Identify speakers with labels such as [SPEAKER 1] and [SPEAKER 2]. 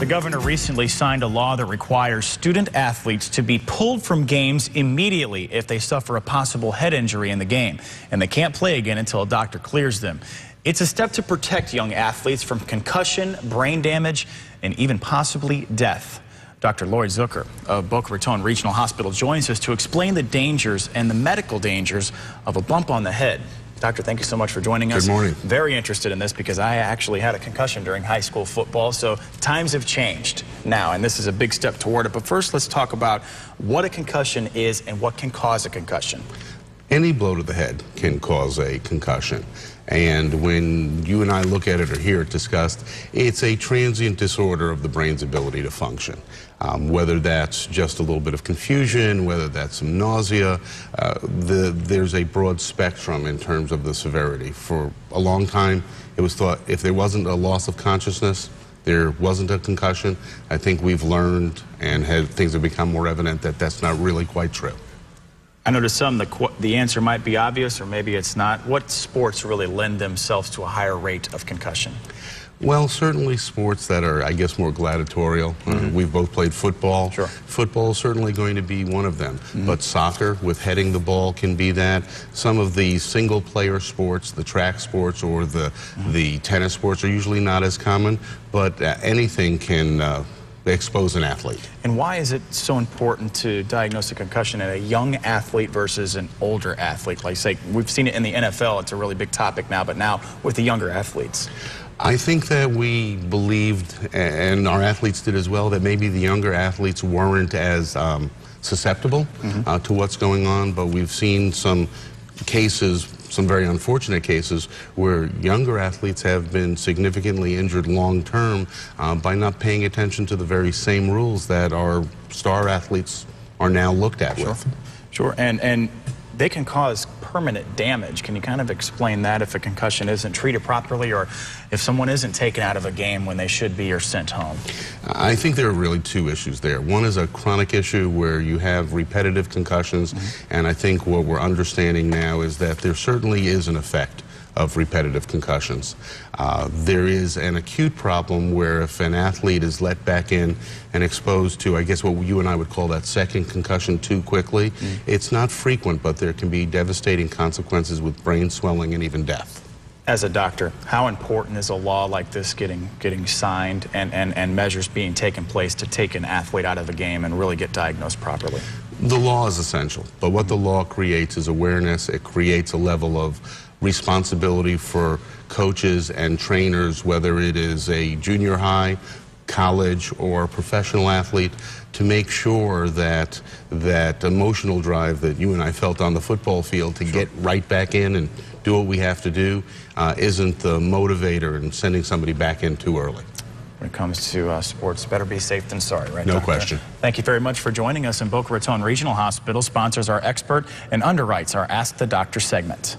[SPEAKER 1] The governor recently signed a law that requires student athletes to be pulled from games immediately if they suffer a possible head injury in the game, and they can't play again until a doctor clears them. It's a step to protect young athletes from concussion, brain damage, and even possibly death. Dr. Lloyd Zucker of Boca Raton Regional Hospital joins us to explain the dangers and the medical dangers of a bump on the head. Doctor, thank you so much for joining us.
[SPEAKER 2] Good morning.
[SPEAKER 1] Very interested in this because I actually had a concussion during high school football, so times have changed now, and this is a big step toward it. But first, let's talk about what a concussion is and what can cause a concussion.
[SPEAKER 2] Any blow to the head can cause a concussion. And when you and I look at it or hear it discussed, it's a transient disorder of the brain's ability to function. Whether that's just a little bit of confusion, whether that's some nausea, there's a broad spectrum in terms of the severity. For a long time, it was thought if there wasn't a loss of consciousness, there wasn't a concussion. I think we've learned and things have become more evident that that's not really quite true.
[SPEAKER 1] I know to some the answer might be obvious, or maybe it's not. What sports really lend themselves to a higher rate of concussion?
[SPEAKER 2] Well, certainly sports that are, I guess, more gladiatorial. We've both played football.
[SPEAKER 1] Sure.
[SPEAKER 2] Football is certainly going to be one of them. But soccer, with heading the ball, can be that. Some of the single-player sports, the track sports or the tennis sports are usually not as common, but anything can expose an athlete.
[SPEAKER 1] And why is it so important to diagnose a concussion in a young athlete versus an older athlete? Like, say, we've seen it in the NFL, it's a really big topic now, but now with the younger athletes.
[SPEAKER 2] I think that we believed, and our athletes did as well, that maybe the younger athletes weren't as susceptible to what's going on, but we've seen some cases, some very unfortunate cases, where younger athletes have been significantly injured long-term by not paying attention to the very same rules that our star athletes are now looked at with.
[SPEAKER 1] Sure, and they can cause permanent damage. Can you kind of explain that if a concussion isn't treated properly, or if someone isn't taken out of a game when they should be or sent home?
[SPEAKER 2] I think there are really two issues there. One is a chronic issue where you have repetitive concussions, and I think what we're understanding now is that there certainly is an effect of repetitive concussions. There is an acute problem where if an athlete is let back in and exposed to, I guess, what you and I would call that second concussion too quickly, it's not frequent, but there can be devastating consequences with brain swelling and even death.
[SPEAKER 1] As a doctor, how important is a law like this getting signed and measures being taken place to take an athlete out of a game and really get diagnosed properly?
[SPEAKER 2] The law is essential, but what the law creates is awareness. It creates a level of responsibility for coaches and trainers, whether it is a junior high, college, or professional athlete, to make sure that that emotional drive that you and I felt on the football field to get right back in and do what we have to do isn't the motivator in sending somebody back in too early.
[SPEAKER 1] When it comes to sports, better be safe than sorry, right?
[SPEAKER 2] No
[SPEAKER 1] Doctor?
[SPEAKER 2] question.
[SPEAKER 1] Thank you very much for joining us. And Boca Raton Regional Hospital sponsors our expert and underwrites our Ask the Doctor segment.